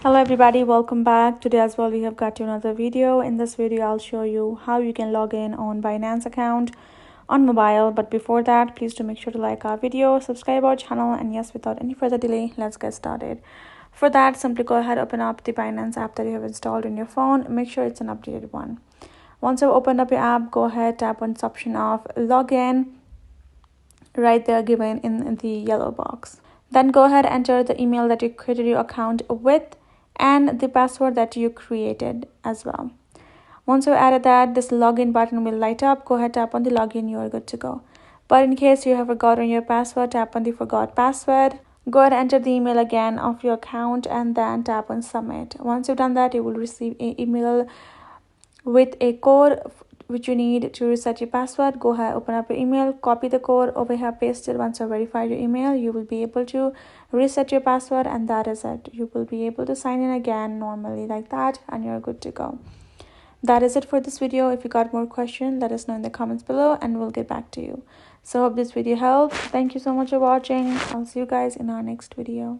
Hello everybody, welcome back. Today as well we have got you another video. In this video I'll show you how you can log in on Binance account on mobile. But before that, please do make sure to like our video, subscribe our channel, and yes, without any further delay, let's get started. For that, simply go ahead, open up the Binance app that you have installed on your phone. Make sure it's an updated one. Once you've opened up your app, go ahead, tap on this option of login right there given in the yellow box. Then go ahead, enter the email that you created your account with and the password that you created as well. Once you added that, this login button will light up. Go ahead, tap on the login, you are good to go. But in case you have forgotten your password, tap on the forgot password. Go ahead, enter the email again of your account and then tap on submit. Once you've done that, you will receive an email with a code which you need to reset your password. Go ahead, open up your email, copy the code over here, paste it. Once you verify your email, you will be able to reset your password, and that is it. You will be able to sign in again normally like that, and you're good to go. That is it for this video. If you got more questions, let us know in the comments below and we'll get back to you. So hope this video helped. Thank you so much for watching. I'll see you guys in our next video.